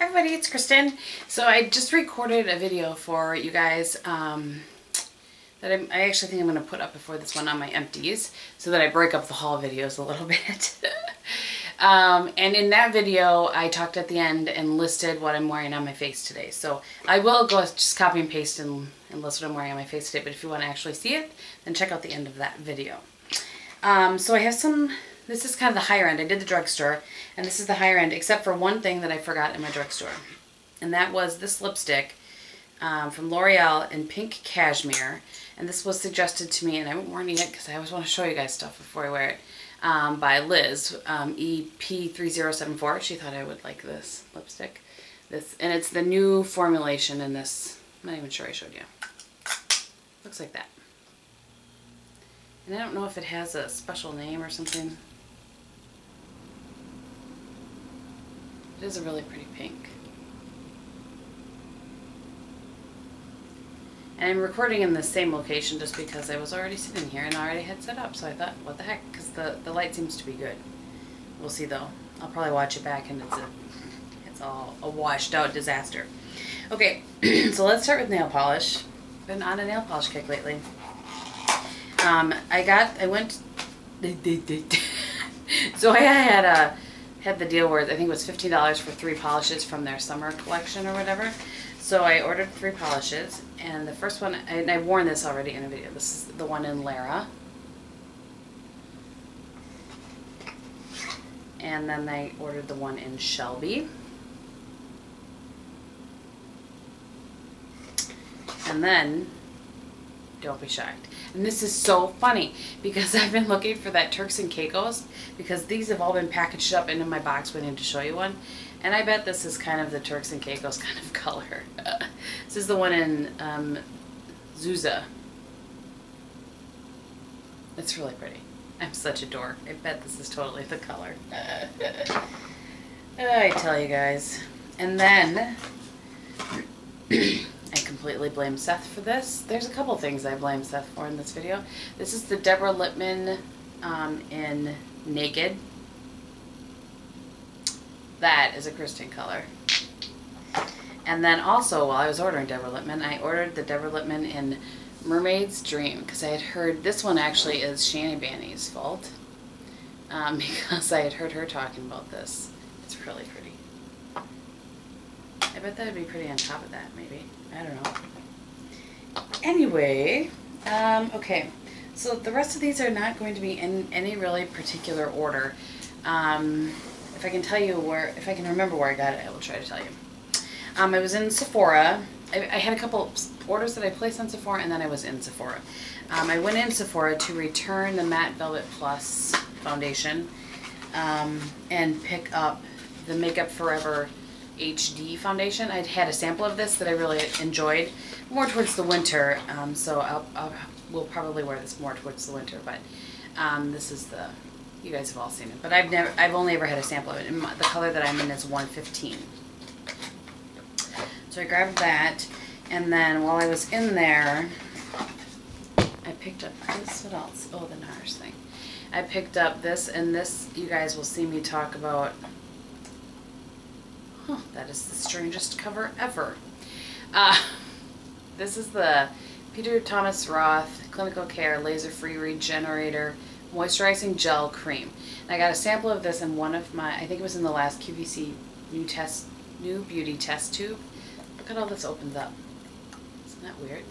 Everybody, it's Kristin. So I just recorded a video for you guys that I actually think I'm going to put up before this one on my empties so that I break up the haul videos a little bit. And in that video, I talked at the end and listed what I'm wearing on my face today. So I will go just copy and paste and list what I'm wearing on my face today. But if you want to actually see it, then check out the end of that video. So I have some... This is kind of the higher end. I did the drugstore, and this is the higher end, except for one thing that I forgot in my drugstore. And that was this lipstick from L'Oreal in Pink Cashmere. And this was suggested to me, and I haven't worn it yet because I always want to show you guys stuff before I wear it, by Liz, EP3074. She thought I would like this lipstick. And it's the new formulation in this. I'm not even sure I showed you. Looks like that. And I don't know if it has a special name or something. It is a really pretty pink. And I'm recording in the same location just because I was already sitting here and already had set up. So I thought, what the heck, because the light seems to be good. We'll see though. I'll probably watch it back and it's all a washed out disaster. Okay, so let's start with nail polish. Been on a nail polish kick lately. So I had the deal where I think it was $15 for 3 polishes from their summer collection or whatever. So I ordered 3 polishes, and the first one, and I've worn this already in a video. This is the one in Lara. And then I ordered the one in Shelby. And then, don't be shocked. And this is so funny because I've been looking for that Turks and Caicos because these have all been packaged up into my box waiting to show you one. And I bet this is kind of the Turks and Caicos kind of color. This is the one in Zoya. It's really pretty. I'm such a dork. I bet this is totally the color. I tell you guys. And then... I completely blame Seth for this. There's a couple things I blame Seth for in this video. This is the Deborah Lippmann in Naked. That is a Kristin color. And then also, while I was ordering Deborah Lippmann, I ordered the Deborah Lippmann in Mermaid's Dream because I had heard this one actually is Shani Banny's fault because I had heard her talking about this. It's really pretty. I bet that would be pretty on top of that, maybe. I don't know. Anyway, okay. So the rest of these are not going to be in any really particular order. If I can tell you if I can remember where I got it, I will try to tell you. I was in Sephora. I had a couple orders that I placed on Sephora, and then I was in Sephora. I went in Sephora to return the Matte Velvet Plus foundation and pick up the Makeup Forever HD foundation. I'd had a sample of this that I really enjoyed, more towards the winter, so we'll probably wear this more towards the winter, but this is the, you guys have all seen it, but I've only ever had a sample of it, and the color that I'm in is 115. So I grabbed that, and then while I was in there, I picked up this, what else? Oh, the Nars thing. I picked up this, and this, you guys will see me talk about. Huh, that is the strangest cover ever. This is the Peter Thomas Roth Clinical Care Laser Free Regenerator Moisturizing Gel Cream. And I got a sample of this in one of my, I think it was in the last QVC new beauty test tube. Look at how this opens up. Isn't that weird?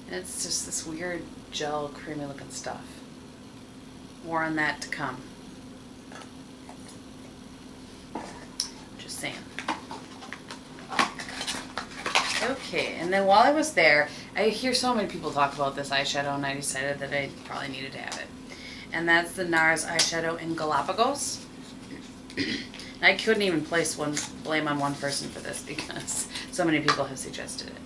And it's just this weird gel creamy looking stuff. More on that to come. Saying. Okay, and then while I was there, I hear so many people talk about this eyeshadow, and I decided that I probably needed to have it. And that's the Nars eyeshadow in Galapagos. And I couldn't even place blame on one person for this because so many people have suggested it.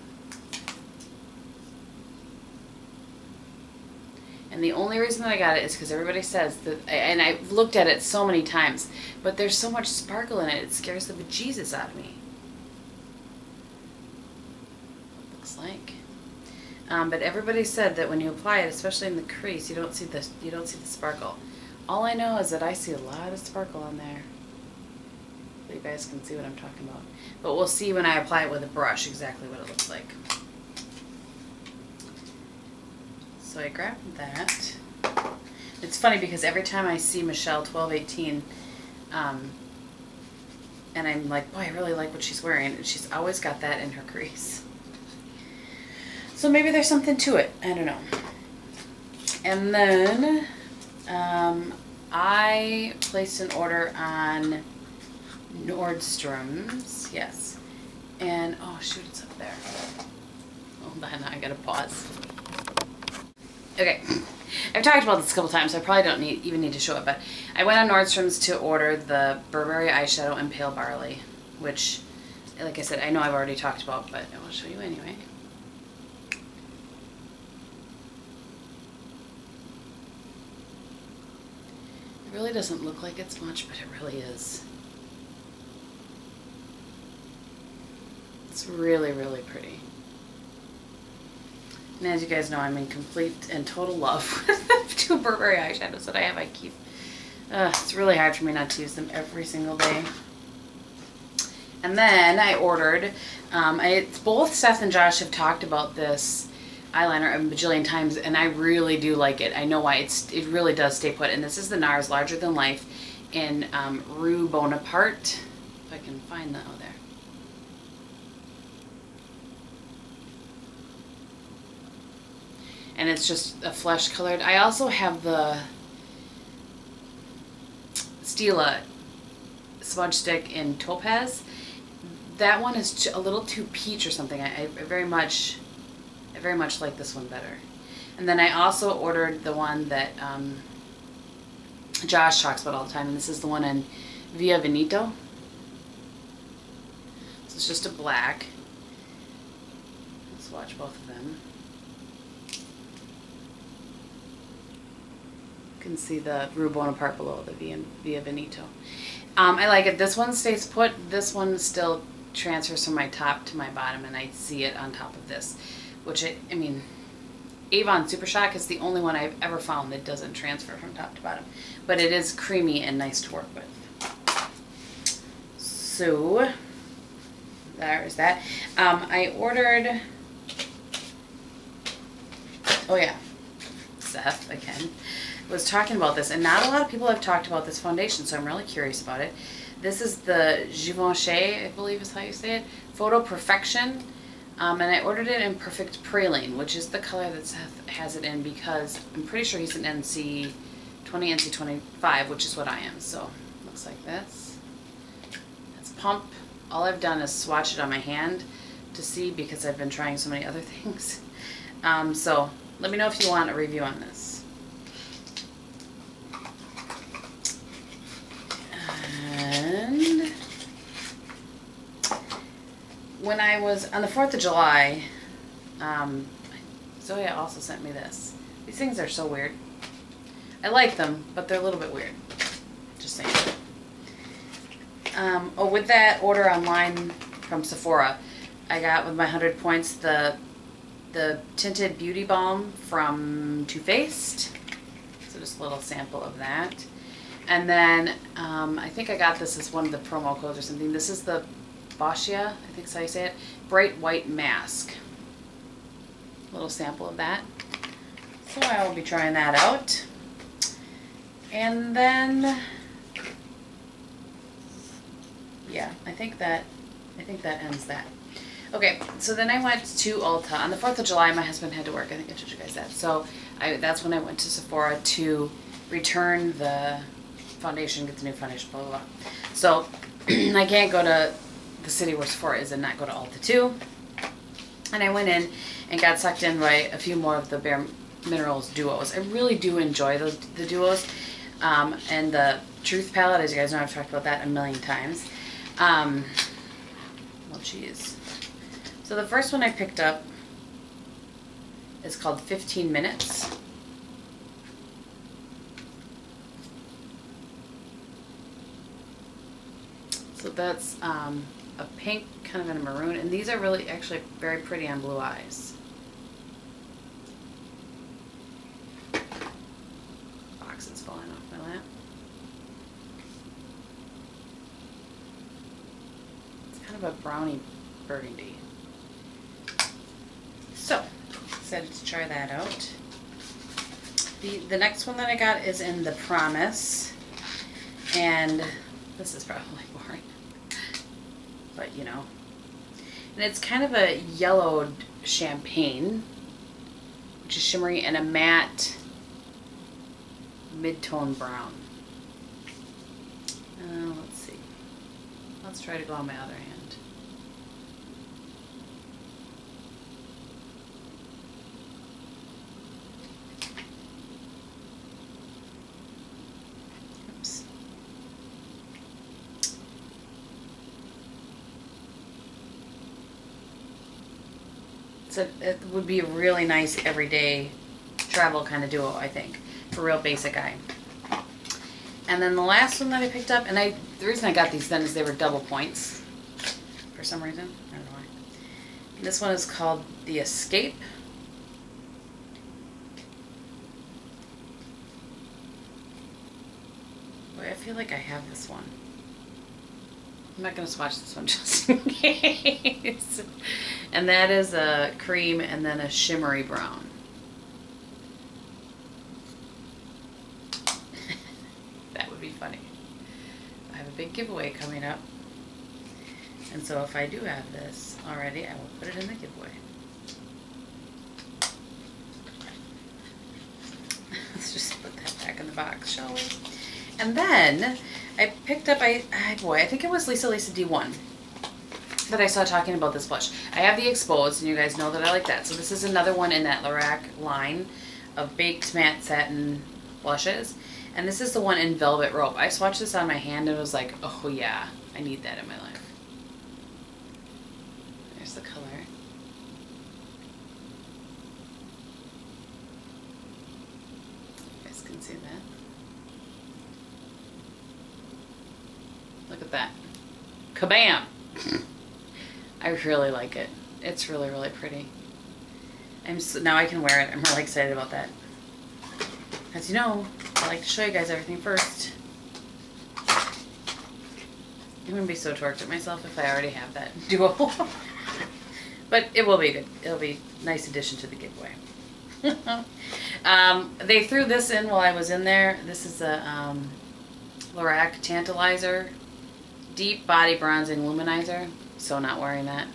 And the only reason that I got it is because everybody says that, and I've looked at it so many times, but there's so much sparkle in it, it scares the bejesus out of me. Looks like. But everybody said that when you apply it, especially in the crease, you don't see the sparkle. All I know is that I see a lot of sparkle on there. Hopefully you guys can see what I'm talking about. But we'll see when I apply it with a brush exactly what it looks like. So I grabbed that. It's funny because every time I see Michelle 1218, and I'm like, boy, I really like what she's wearing, and she's always got that in her crease. So maybe there's something to it. I don't know. And then I placed an order on Nordstrom's, yes. And, oh shoot, it's up there. Hold on, I gotta pause. Okay, I've talked about this a couple times, so I probably don't even need to show it, but I went on Nordstrom's to order the Burberry eyeshadow in Pale Barley, which, like I said, I know I've already talked about, but I will show you anyway. It really doesn't look like it's much, but it really is. It's really, really pretty. And as you guys know, I'm in complete and total love with the two Burberry eyeshadows that I have. I keep, it's really hard for me not to use them every single day. And then I ordered, both Seth and Josh have talked about this eyeliner a bajillion times, and I really do like it. I know why. It really does stay put. And this is the Nars Larger Than Life in Rue Bonaparte. If I can find that, oh there. And it's just a flesh colored. I also have the Stila smudge stick in Topaz. That one is a little too peach or something. I very much like this one better. And then I also ordered the one that Josh talks about all the time, and this is the one in Via Veneto. So it's just a black. Let's watch both of them. You can see the Rue Bonaparte below, the Via Veneto. I like it. This one stays put. This one still transfers from my top to my bottom, and I see it on top of this. Which, I mean, Avon Super Shock is the only one I've ever found that doesn't transfer from top to bottom. But it is creamy and nice to work with. So, there's that. I ordered, oh yeah, Seth, again, was talking about this. And not a lot of people have talked about this foundation, so I'm really curious about it. This is the Givenchy, I believe is how you say it, Photo Perfection. And I ordered it in Perfect Praline, which is the color that Seth has it in, because I'm pretty sure he's an NC 20, NC 25, which is what I am. So, looks like this. That's Pump. All I've done is swatch it on my hand to see, because I've been trying so many other things. So, let me know if you want a review on this. And when I was on the 4th of July, Zoya also sent me this. These things are so weird. I like them, but they're a little bit weird. Just saying. Oh, with that order online from Sephora, I got with my 100 points the Tinted Beauty Balm from Too Faced. So just a little sample of that. And then I think I got this as one of the promo codes or something. This is the Boschia, I think is how you say it, Bright White Mask. A little sample of that. So I will be trying that out. And then, yeah, I think that ends that. Okay, so then I went to Ulta. On the 4th of July, my husband had to work. I think I told you guys that. So that's when I went to Sephora to return the foundation, get the new foundation, blah, blah, blah. So I can't go to the city where Sephora is and not go to Ulta too. And I went in and got sucked in by a few more of the Bare Minerals duos. I really do enjoy the duos. And the Truth palette, as you guys know, I've talked about that a million times. Well, geez. So the first one I picked up is called 15 Minutes. So that's a pink, kind of in a maroon, and these are really actually very pretty on blue eyes. Box is falling off my lap. kind of a brownie burgundy. So, excited to try that out. The next one that I got is in the Promise. And this is probably boring. But, you know. And it's kind of a yellowed champagne, which is shimmery, and a matte mid-tone brown. Let's see. Let's try to go on my other hand. Oops. So it would be a really nice everyday travel kind of duo, I think, for real basic eye. And then the last one that I picked up, and the reason I got these then is they were double points for some reason. I don't know why. This one is called The Escape. Boy, I feel like I have this one. I'm not going to swatch this one just in case. And that is a cream and then a shimmery brown. That would be funny. I have a big giveaway coming up. And so if I do have this already, I will put it in the giveaway. Let's just put that back in the box, shall we? And then I picked up, I think it was Lisa D1 that I saw talking about this blush. I have the Exposed, and you guys know that I like that. So this is another one in that Lorac line of baked matte satin blushes. And this is the one in Velvet Rope. I swatched this on my hand and was like, oh yeah, I need that in my life. There's the color. You guys can see that. Look at that. Kabam! I really like it. It's really, really pretty. Now I can wear it. I'm really excited about that. As you know, I like to show you guys everything first. I'm going to be so torqued at myself if I already have that duo. But it will be good. It'll be a nice addition to the giveaway. They threw this in while I was in there. This is a Lorac Tantalizer Deep Body Bronzing Luminizer. So not wearing that.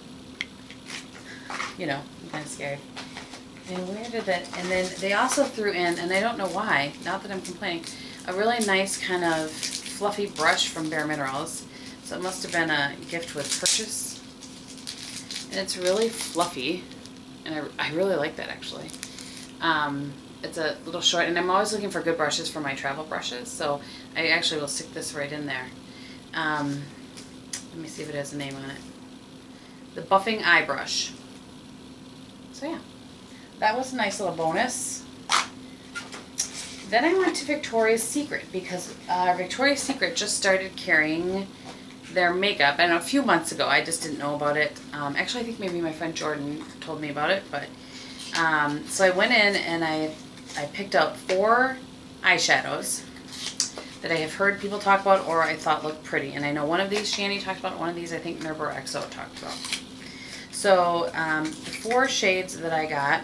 You know, I'm kind of scared. And where did that, and then they also threw in, and I don't know why, not that I'm complaining, a really nice kind of fluffy brush from Bare Minerals. So it must have been a gift with purchase. And it's really fluffy, and I really like that actually. It's a little short, and I'm always looking for good brushes for my travel brushes, so I actually will stick this right in there. Let me see if it has a name on it. The Buffing Eye Brush. So yeah, that was a nice little bonus. Then I went to Victoria's Secret because Victoria's Secret just started carrying their makeup. I know a few months ago, I just didn't know about it. Actually, I think maybe my friend Jordan told me about it, but so I went in and I picked out 4 eyeshadows that I have heard people talk about or I thought looked pretty. And I know one of these Shani talked about, one of these I think Nerber XO talked about. So the 4 shades that I got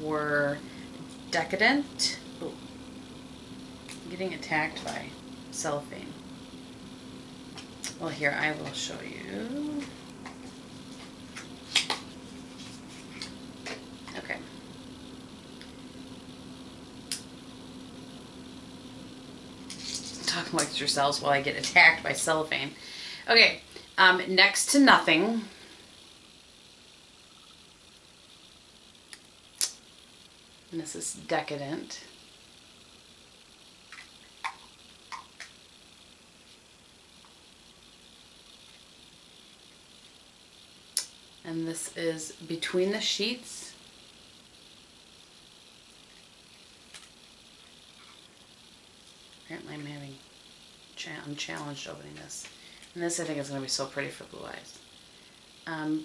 were Decadent. Ooh, I'm getting attacked by cellophane. Well, here, I will show you. Okay. Talk amongst yourselves while I get attacked by cellophane. Okay, Next to Nothing. And this is Decadent. And this is Between the Sheets. Apparently I'm challenged opening this. And this I think is going to be so pretty for blue eyes.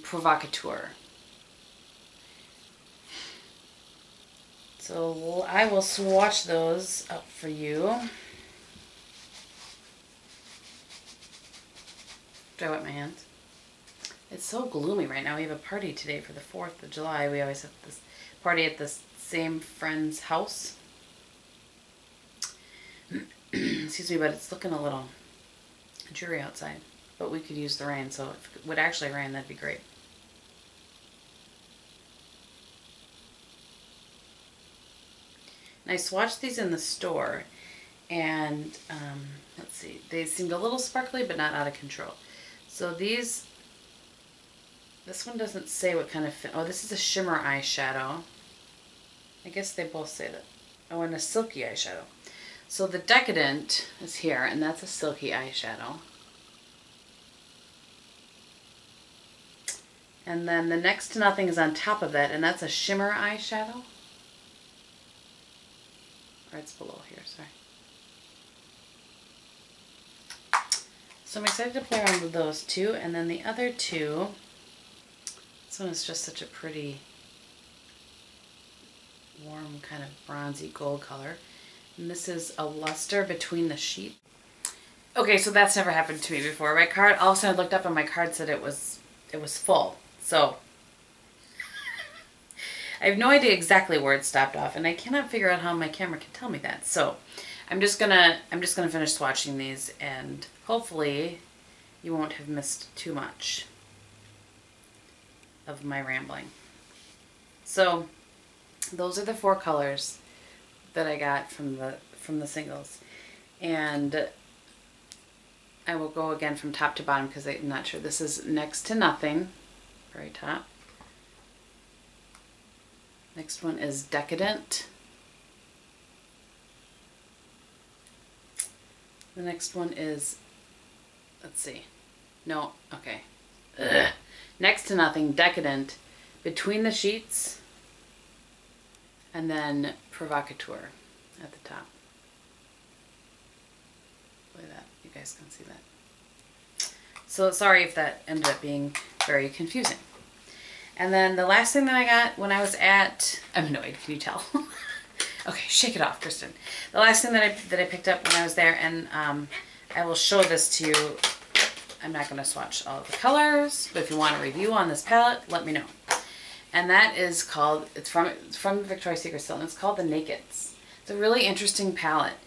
Provocateur. So I will swatch those up for you. after I wet my hands. It's so gloomy right now. We have a party today for the 4th of July. We always have this party at the same friend's house. Excuse me, but it's looking a little dreary outside. But we could use the rain, so if it would actually rain, that'd be great. And I swatched these in the store, and let's see, they seemed a little sparkly, but not out of control. So these, this one doesn't say what kind of, oh, this is a shimmer eyeshadow. I guess they both say that. Oh, and a silky eyeshadow. So the Decadent is here, and that's a silky eyeshadow. And then the Next to Nothing is on top of that, and that's a shimmer eyeshadow. Or it's below here, sorry. So I'm excited to play around with those two, and then the other two, this one is just such a pretty warm kind of bronzy gold color. And this is a Luster Between the Sheet. Okay, so that's never happened to me before. My card, all of a sudden I looked up and my card said it was full. So I have no idea exactly where it stopped off, and I cannot figure out how my camera can tell me that. So I'm just gonna finish swatching these, and hopefully you won't have missed too much of my rambling. So those are the 4 colors that I got from the singles, and I will go again from top to bottom because I'm not sure. This is Next to Nothing, very top. Next one is Decadent. The next one is, let's see, no, okay. Ugh. Next to Nothing, Decadent, Between the Sheets, and then Provocateur at the top. Look at that, you guys can see that. So sorry if that ended up being very confusing. And then the last thing that I got when I was at, I'm annoyed, can you tell? Okay, shake it off, Kristin. The last thing that I picked up when I was there, and I will show this to you. I'm not going to swatch all of the colors, but if you want a review on this palette, let me know. And that is called, it's from Victoria's Secret still, and it's called the Nakeds. It's a really interesting palette.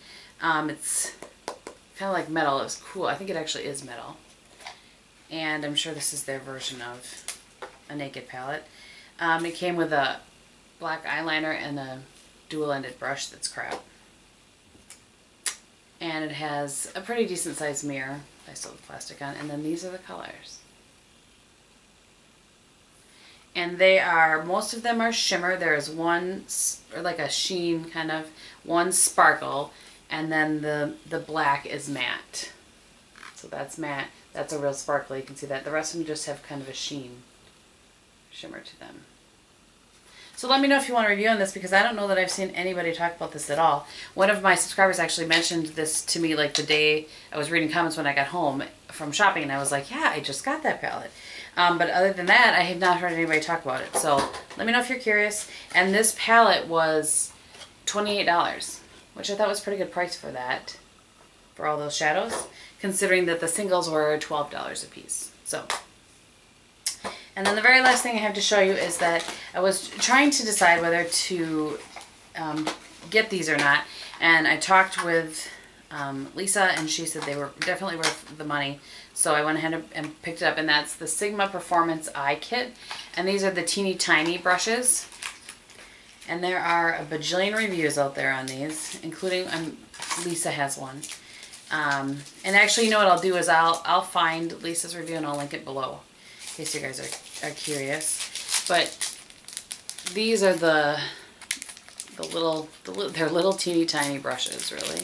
It's kind of like metal. It was cool. I think it actually is metal. And I'm sure this is their version of a naked palette. It came with a black eyeliner and a dual-ended brush that's crap. And it has a pretty decent sized mirror. I still have plastic on. And then these are the colors. And they are, most of them are shimmer. There is one, or like a sheen kind of, one sparkle, and then the black is matte. So that's matte. That's a real sparkle. You can see that. The rest of them just have kind of a sheen, shimmer to them. So let me know if you want a review on this, because I don't know that I've seen anybody talk about this at all. One of my subscribers actually mentioned this to me like the day I was reading comments when I got home from shopping, and I was like, yeah, I just got that palette. But other than that, I had not heard anybody talk about it. So let me know if you're curious. And this palette was $28, which I thought was a pretty good price for that, for all those shadows, considering that the singles were $12 a piece. So, and then the very last thing I have to show you is that I was trying to decide whether to get these or not. And I talked with Lisa, and she said they were definitely worth the money. So I went ahead and picked it up, and that's the Sigma Performance Eye Kit. And these are the teeny tiny brushes. And there are a bajillion reviews out there on these, including Lisa has one. And actually, you know what I'll do is I'll find Lisa's review and I'll link it below, in case you guys are curious. But these are they're little teeny tiny brushes, really.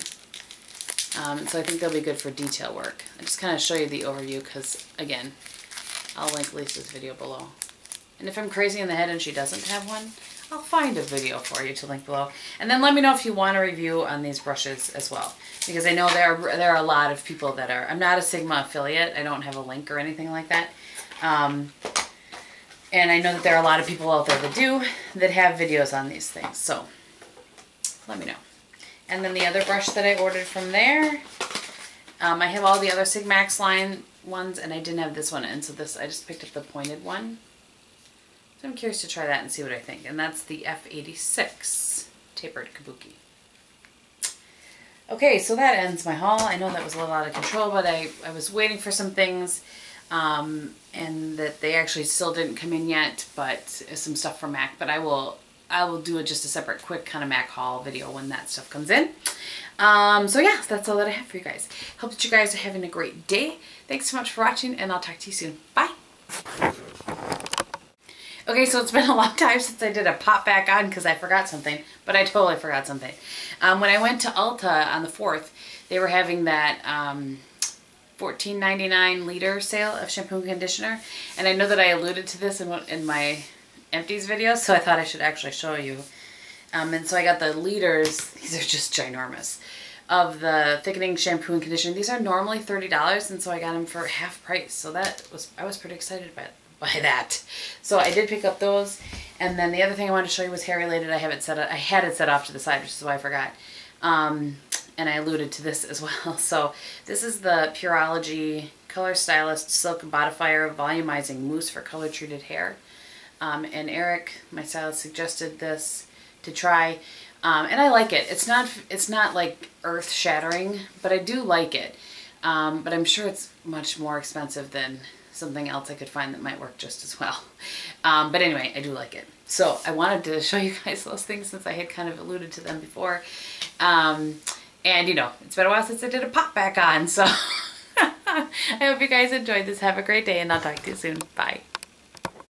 So I think they'll be good for detail work. I just kind of show you the overview because, again, I'll link Lisa's video below. And if I'm crazy in the head and she doesn't have one, I'll find a video for you to link below. And then let me know if you want a review on these brushes as well. Because I know there are a lot of people that are, I'm not a Sigma affiliate. I don't have a link or anything like that. And I know that there are a lot of people out there that have videos on these things. So let me know. And then the other brush that I ordered from there, I have all the other Sigmax line ones, and I didn't have this one, and so I just picked up the pointed one. So I'm curious to try that and see what I think. And that's the F86 Tapered Kabuki. Okay, so that ends my haul. I know that was a little out of control, but I was waiting for some things, and that they actually still didn't come in yet, but some stuff from MAC. But I will do just a separate quick kind of MAC haul video when that stuff comes in. So yeah, that's all that I have for you guys. Hope that you guys are having a great day. Thanks so much for watching, and I'll talk to you soon. Bye! Okay, so it's been a long time since I did a pop back on because I forgot something, but I totally forgot something. When I went to Ulta on the 4th, they were having that $14.99 liter sale of shampoo and conditioner, and I know that I alluded to this in my empties video, so I thought I should actually show you. And so I got the liters, these are just ginormous, of the thickening shampoo and conditioner. These are normally $30, and so I got them for half price, so I was pretty excited by that. So I did pick up those, and then the other thing I wanted to show you was hair related. I had it set off to the side, which is why I forgot. And I alluded to this as well. So this is the Pureology Color Stylist Silk Bodifier Volumizing Mousse for color treated hair. And Eric, my stylist, suggested this to try, and I like it. It's not like earth shattering, but I do like it. But I'm sure it's much more expensive than something else I could find that might work just as well. But anyway, I do like it. So I wanted to show you guys those things since I had kind of alluded to them before. And you know, it's been a while since I did a pop back on, so I hope you guys enjoyed this. Have a great day, and I'll talk to you soon. Bye.